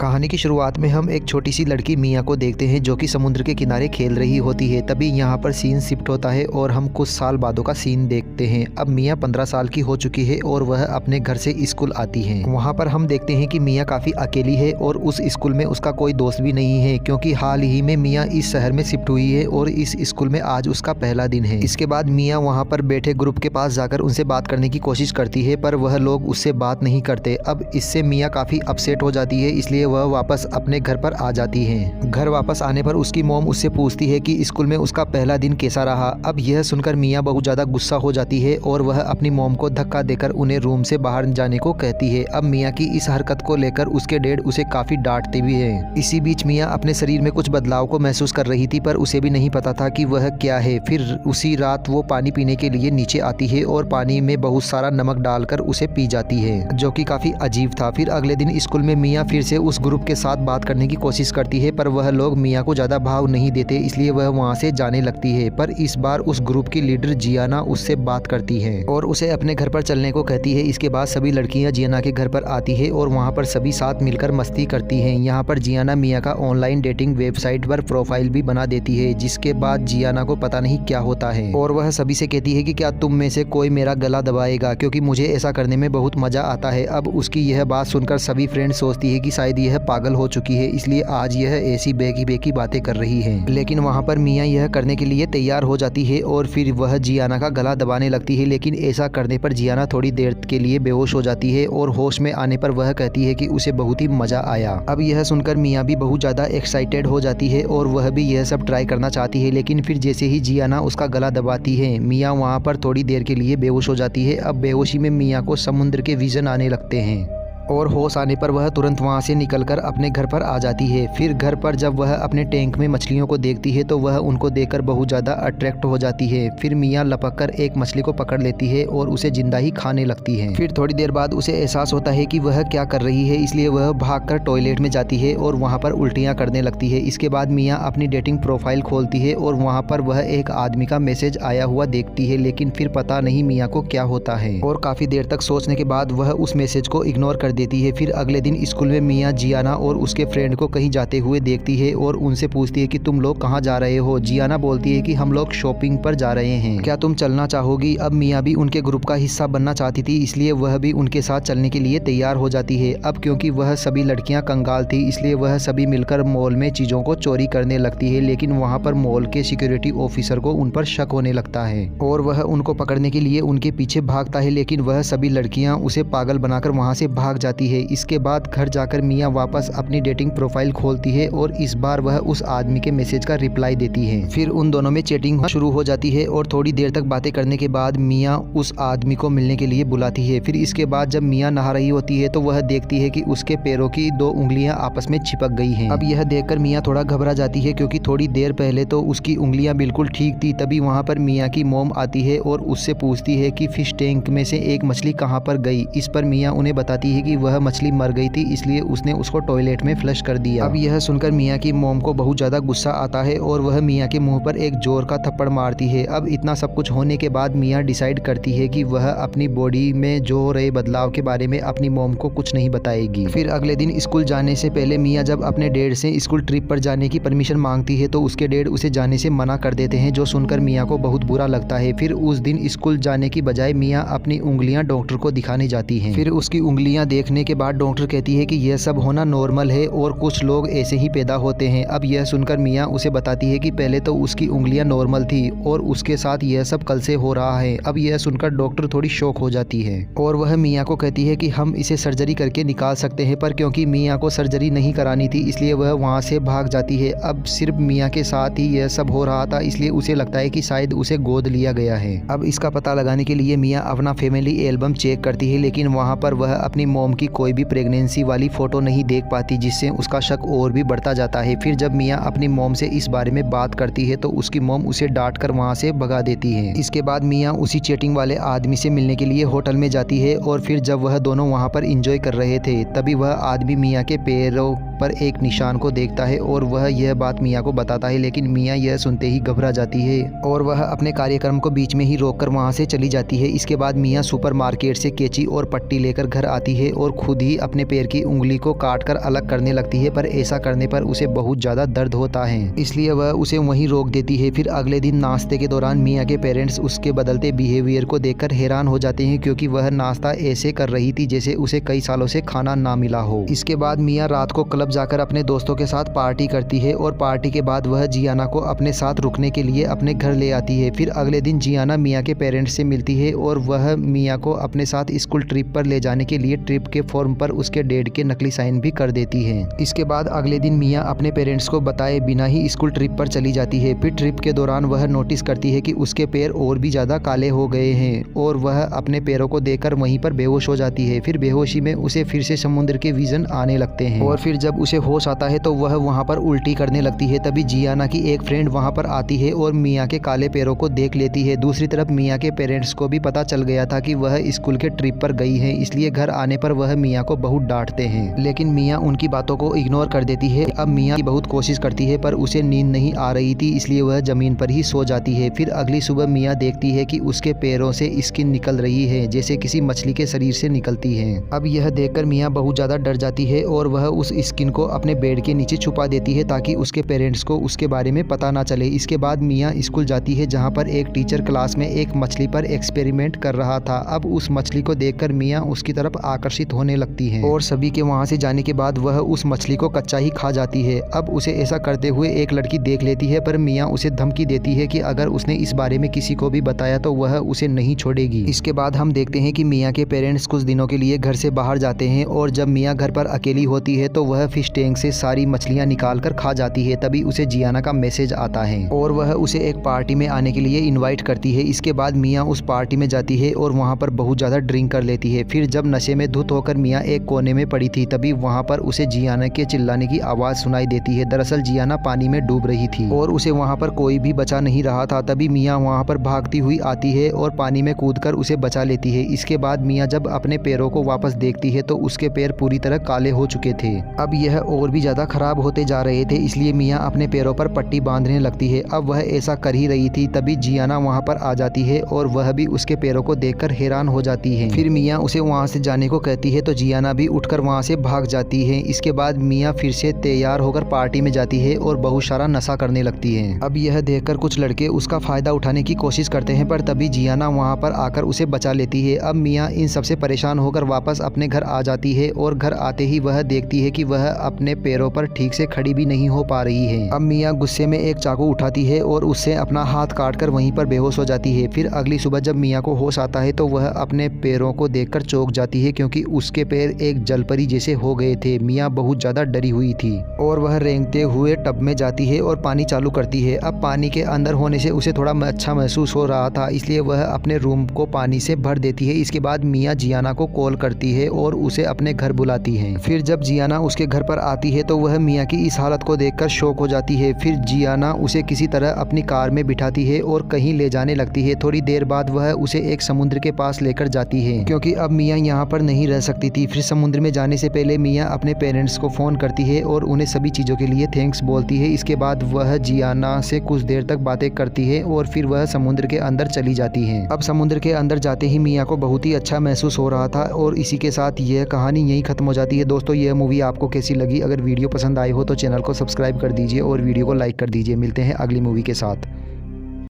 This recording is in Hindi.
कहानी की शुरुआत में हम एक छोटी सी लड़की मिया को देखते हैं जो कि समुद्र के किनारे खेल रही होती है। तभी यहाँ पर सीन शिफ्ट होता है और हम कुछ साल बादों का सीन देखते हैं। अब मिया 15 साल की हो चुकी है और वह अपने घर से स्कूल आती है। वहाँ पर हम देखते हैं कि मिया काफ़ी अकेली है और उस स्कूल में उसका कोई दोस्त भी नहीं है, क्योंकि हाल ही में मिया इस शहर में शिफ्ट हुई है और इस स्कूल में आज उसका पहला दिन है। इसके बाद मिया वहाँ पर बैठे ग्रुप के पास जाकर उनसे बात करने की कोशिश करती है, पर वह लोग उससे बात नहीं करते। अब इससे मिया काफ़ी अपसेट हो जाती है, इसलिए वह वापस अपने घर पर आ जाती है। घर वापस आने पर उसकी मॉम उससे पूछती है कि स्कूल में उसका पहला दिन कैसा रहा। अब यह सुनकर मिया बहुत ज़्यादा गुस्सा हो जाती है और वह अपनी मॉम को धक्का देकर उन्हें रूम से बाहर जाने को कहती है। अब मिया की इस हरकत को लेकर उसके डैड उसे काफ़ी डांटते भी हैं। इसी बीच मिया अपने शरीर में कुछ बदलाव को महसूस कर रही थी, पर उसे भी नहीं पता था कि वह क्या है। फिर उसी रात वो पानी पीने के लिए नीचे आती है और पानी में बहुत सारा नमक डालकर उसे पी जाती है, जो कि काफ़ी अजीब था। फिर अगले दिन स्कूल में मिया फिर से उस ग्रुप के साथ बात करने की कोशिश करती है, पर वह लोग मिया को ज़्यादा भाव नहीं देते, इसलिए वह वहाँ से जाने लगती है। पर इस बार उस ग्रुप की लीडर जियाना उससे बात करती है और उसे अपने घर पर चलने को कहती है। इसके बाद सभी लड़कियाँ जियाना के घर पर आती है और वहाँ पर सभी साथ मिलकर मस्ती करती हैं। यहाँ पर जियाना मिया का ऑनलाइन डेटिंग वेबसाइट पर प्रोफाइल भी बना देती है, जिसके बाद जियाना को पता नहीं क्या होता है और वह सभी से कहती है कि क्या तुम में से कोई मेरा गला दबाएगा, क्योंकि मुझे ऐसा करने में बहुत मज़ा आता है। अब उसकी यह बात सुनकर सभी फ्रेंड सोचती है कि शायद यह पागल हो चुकी है, इसलिए आज यह ऐसी बेकी बातें कर रही है। लेकिन वहाँ पर मिया यह करने के लिए तैयार हो जाती है और फिर वह जियाना का गला दबाने लगती है। लेकिन ऐसा करने पर जियाना थोड़ी देर के लिए बेहोश हो जाती है और होश में आने पर वह कहती है कि उसे बहुत ही मज़ा आया। अब यह सुनकर मिया भी बहुत ज़्यादा एक्साइटेड हो जाती है और वह भी यह सब ट्राई करना चाहती है। लेकिन फिर जैसे ही जियाना उसका गला दबाती है, मिया वहाँ पर थोड़ी देर के लिए बेहोश हो जाती है। अब बेहोशी में मिया को समुद्र के विजन आने लगते हैं और होश आने पर वह तुरंत वहां से निकलकर अपने घर पर आ जाती है। फिर घर पर जब वह अपने टैंक में मछलियों को देखती है तो वह उनको देखकर बहुत ज़्यादा अट्रैक्ट हो जाती है। फिर मिया लपक कर एक मछली को पकड़ लेती है और उसे जिंदा ही खाने लगती है। फिर थोड़ी देर बाद उसे एहसास होता है कि वह क्या कर रही है, इसलिए वह भागकर टॉयलेट में जाती है और वहाँ पर उल्टियाँ करने लगती है। इसके बाद मिया अपनी डेटिंग प्रोफाइल खोलती है और वहाँ पर वह एक आदमी का मैसेज आया हुआ देखती है, लेकिन फिर पता नहीं मिया को क्या होता है और काफ़ी देर तक सोचने के बाद वह उस मैसेज को इग्नोर कर देती है। फिर अगले दिन स्कूल में मिया जियाना और उसके फ्रेंड को कहीं जाते हुए देखती है और उनसे पूछती है कि तुम लोग कहाँ जा रहे हो। जियाना बोलती है कि हम लोग शॉपिंग पर जा रहे हैं, क्या तुम चलना चाहोगी। अब मिया भी उनके ग्रुप का हिस्सा बनना चाहती थी, इसलिए वह भी उनके साथ चलने के लिए तैयार हो जाती है। अब क्योंकि वह सभी लड़कियां कंगाल थी, इसलिए वह सभी मिलकर मॉल में चीज़ों को चोरी करने लगती है। लेकिन वहाँ पर मॉल के सिक्योरिटी ऑफिसर को उन पर शक होने लगता है और वह उनको पकड़ने के लिए उनके पीछे भागता है, लेकिन वह सभी लड़कियां उसे पागल बनाकर वहाँ से भाग जाती है। इसके बाद घर जाकर मिया वापस अपनी डेटिंग प्रोफाइल खोलती है और इस बार वह उस आदमी के मैसेज का रिप्लाई देती है। फिर उन दोनों में चैटिंग शुरू हो जाती है और थोड़ी देर तक बातें करने के बाद मिया उस आदमी को मिलने के लिए बुलाती है। फिर इसके बाद जब मिया नहा रही होती है तो वह देखती है कि उसके पैरों की 2 उंगलियां आपस में चिपक गई हैं। अब यह देखकर मिया थोड़ा घबरा जाती है, क्योंकि थोड़ी देर पहले तो उसकी उंगलियां बिल्कुल ठीक थी। तभी वहाँ पर मिया की मॉम आती है और उससे पूछती है कि फिश टैंक में से एक मछली कहाँ पर गई। इस पर मिया उन्हें बताती है कि वह मछली मर गई थी, इसलिए उसने उसको टॉयलेट में फ्लश कर दिया। अब यह सुनकर मिया की मॉम को बहुत ज़्यादा गुस्सा आता है और वह मिया के मुंह पर एक जोर का थप्पड़ मारती है। अब इतना सब कुछ होने के बाद मिया डिसाइड करती है कि वह अपनी बॉडी में जो हो रहे बदलाव के बारे में अपनी मॉम को कुछ नहीं बताएगी। फिर अगले दिन स्कूल जाने से पहले मिया जब अपने डैड से स्कूल ट्रिप पर जाने की परमिशन मांगती है तो उसके डैड उसे जाने से मना कर देते हैं, जो सुनकर मिया को बहुत बुरा लगता है। फिर उस दिन स्कूल जाने की बजाय मिया अपनी उंगलियां डॉक्टर को दिखाने जाती हैं। फिर उसकी उंगलियां देखने के बाद डॉक्टर कहती है कि यह सब होना नॉर्मल है और कुछ लोग ऐसे ही पैदा होते हैं। अब यह सुनकर मिया उसे बताती है कि पहले तो उसकी उंगलियां नॉर्मल थी और उसके साथ यह सब कल से हो रहा है। अब यह सुनकर डॉक्टर थोड़ी शॉक हो जाती है और वह मिया को कहती है कि हम इसे सर्जरी करके निकाल सकते हैं, पर क्योंकि मिया को सर्जरी नहीं करानी थी इसलिए वह वहाँ से भाग जाती है। अब सिर्फ मिया के साथ ही यह सब हो रहा था, इसलिए उसे लगता है कि शायद उसे गोद लिया गया है। अब इसका पता लगाने के लिए मिया अपना फैमिली एल्बम चेक करती है, लेकिन वहाँ पर वह अपनी मॉम की कोई भी प्रेगनेंसी वाली फोटो नहीं देख पाती, जिससे उसका शक और भी बढ़ता जाता है। फिर जब मिया अपनी मॉम से इस बारे में बात करती है तो उसकी मॉम उसे डांट कर वहाँ से भगा देती है। इसके बाद मिया उसी चैटिंग वाले आदमी से मिलने के लिए होटल में जाती है और फिर जब वह दोनों वहाँ पर एंजॉय कर रहे थे तभी वह आदमी मिया के पैरों पर एक निशान को देखता है और वह यह बात मियाँ को बताता है, लेकिन मियाँ यह सुनते ही घबरा जाती है और वह अपने कार्यक्रम को बीच में ही रोककर वहाँ से चली जाती है। इसके बाद मियाँ सुपरमार्केट से कैंची और पट्टी लेकर घर आती है और खुद ही अपने पैर की उंगली को काटकर अलग करने लगती है, पर ऐसा करने पर उसे बहुत ज़्यादा दर्द होता है, इसलिए वह उसे वहीं रोक देती है। फिर अगले दिन नाश्ते के दौरान मियाँ के पेरेंट्स उसके बदलते बिहेवियर को देखकर हैरान हो जाते हैं, क्योंकि वह नाश्ता ऐसे कर रही थी जैसे उसे कई सालों से खाना ना मिला हो। इसके बाद मियाँ रात को क्लब जाकर अपने दोस्तों के साथ पार्टी करती है और पार्टी के बाद वह जियाना को अपने साथ रुकने के लिए अपने घर ले आती है। फिर अगले दिन जियाना मियाँ के पेरेंट्स से मिलती है और वह मियाँ को अपने साथ स्कूल ट्रिप पर ले जाने के लिए ट्रिप के फॉर्म पर उसके डैड के नकली साइन भी कर देती है। इसके बाद अगले दिन मियाँ अपने पेरेंट्स को बताए बिना ही स्कूल ट्रिप पर चली जाती है। फिर ट्रिप के दौरान वह नोटिस करती है कि उसके पैर और भी ज़्यादा काले हो गए हैं और वह अपने पैरों को देखकर वहीं पर बेहोश हो जाती है। फिर बेहोशी में उसे फिर से समुद्र के विजन आने लगते हैं और फिर जब उसे होश आता है तो वह वहाँ पर उल्टी करने लगती है। तभी जियाना की एक फ्रेंड वहाँ पर आती है और मियाँ के काले पैरों को देख लेती है। दूसरी तरफ मियाँ के पेरेंट्स को भी पता चल गया था कि वह स्कूल के ट्रिप पर गई है, इसलिए घर आने पर वह मियाँ को बहुत डांटते हैं, लेकिन मियाँ उनकी बातों को इग्नोर कर देती है। अब मियाँ बहुत कोशिश करती है पर उसे नींद नहीं आ रही थी, इसलिए वह जमीन पर ही सो जाती है। फिर अगली सुबह मियाँ देखती है कि उसके पैरों से स्किन निकल रही है जैसे किसी मछली के शरीर से निकलती है। अब यह देखकर मियाँ बहुत ज़्यादा डर जाती है और वह उस स्किन को अपने बेड के नीचे छुपा देती है ताकि उसके पेरेंट्स को उसके बारे में पता ना चले। इसके बाद मियाँ स्कूल जाती है जहाँ पर एक टीचर क्लास में एक मछली पर एक्सपेरिमेंट कर रहा था। अब उस मछली को देखकर मियाँ उसकी तरफ आकर्षित होने लगती है और सभी के वहाँ से जाने के बाद वह उस मछली को कच्चा ही खा जाती है। अब उसे ऐसा करते हुए एक लड़की देख लेती है, पर मियाँ उसे धमकी देती है कि अगर उसने इस बारे में किसी को भी बताया तो वह उसे नहीं छोड़ेगी। इसके बाद हम देखते हैं कि मियाँ के पेरेंट्स कुछ दिनों के लिए घर से बाहर जाते हैं और जब मियाँ घर पर अकेली होती है तो वह फिश टैंक से सारी मछलियाँ निकाल कर खा जाती है। तभी उसे जियाना का मैसेज आता है और वह उसे एक पार्टी में आने के लिए इन्वाइट करती है। इसके बाद मियाँ उस पार्टी में जाती है और वहाँ पर बहुत ज़्यादा ड्रिंक कर लेती है। फिर जब नशे में धुत होकर मियाँ एक कोने में पड़ी थी तभी वहाँ पर उसे जियाना के चिल्लाने की आवाज़ सुनाई देती है। दरअसल जियाना पानी में डूब रही थी और उसे वहाँ पर कोई भी बचा नहीं रहा था। तभी मियाँ वहाँ पर भागती हुई आती है और पानी में कूदकर उसे बचा लेती है। इसके बाद मियाँ जब अपने पैरों को वापस देखती है तो उसके पैर पूरी तरह काले हो चुके थे। अब यह और भी ज़्यादा खराब होते जा रहे थे, इसलिए मियाँ अपने पैरों पर पट्टी बांधने लगती है। अब वह ऐसा कर ही रही थी तभी जियाना वहाँ पर आ जाती है और वह भी उसके पैरों को देखकर हैरान हो जाती है। फिर मियाँ उसे वहाँ से जाने को कहती है तो जियाना भी उठकर वहाँ से भाग जाती है। इसके बाद मियाँ फिर से तैयार होकर पार्टी में जाती है और बहुत सारा नशा करने लगती है। अब यह देखकर कुछ लड़के उसका फायदा उठाने की कोशिश करते हैं, पर तभी जियाना वहाँ पर आकर उसे बचा लेती है। अब मियाँ इन सबसे परेशान होकर वापस अपने घर आ जाती है और घर आते ही वह देखती है कि वह अपने पैरों पर ठीक से खड़ी भी नहीं हो पा रही है। अब मियाँ गुस्से में एक चाकू उठाती है और उससे अपना हाथ काटकर वहीं पर बेहोश हो जाती है। फिर अगली सुबह जब मियाँ को होश आता है तो वह अपने पैरों को देखकर चौंक जाती है, क्योंकि उसके पैर एक जलपरी जैसे हो गए थे। मियाँ बहुत ज़्यादा डरी हुई थी और वह रेंगते हुए टब में जाती है और पानी चालू करती है। अब पानी के अंदर होने से उसे थोड़ा अच्छा महसूस हो रहा था, इसलिए वह अपने रूम को पानी से भर देती है। इसके बाद मियाँ जियाना को कॉल करती है और उसे अपने घर बुलाती है। फिर जब जियाना उसके घर पर आती है तो वह मियाँ की इस हालत को देखकर शॉक हो जाती है। फिर जियाना उसे किसी तरह अपनी कार में बिठाती है और कहीं ले जाने लगती है। थोड़ी देर बाद वह उसे एक समुद्र के पास लेकर जाती है, क्योंकि अब मियाँ यहाँ पर नहीं रह सकती थी। फिर समुद्र में जाने से पहले मियाँ अपने पेरेंट्स को फ़ोन करती है और उन्हें सभी चीज़ों के लिए थैंक्स बोलती है। इसके बाद वह जियाना से कुछ देर तक बातें करती है और फिर वह समुद्र के अंदर चली जाती है। अब समुद्र के अंदर जाते ही मियाँ को बहुत ही अच्छा महसूस हो रहा था और इसी के साथ यह कहानी यहीं ख़त्म हो जाती है। दोस्तों, यह मूवी आपको कैसी लगी? अगर वीडियो पसंद आई हो तो चैनल को सब्सक्राइब कर दीजिए और वीडियो को लाइक कर दीजिए। मिलते हैं अगली मूवी के साथ।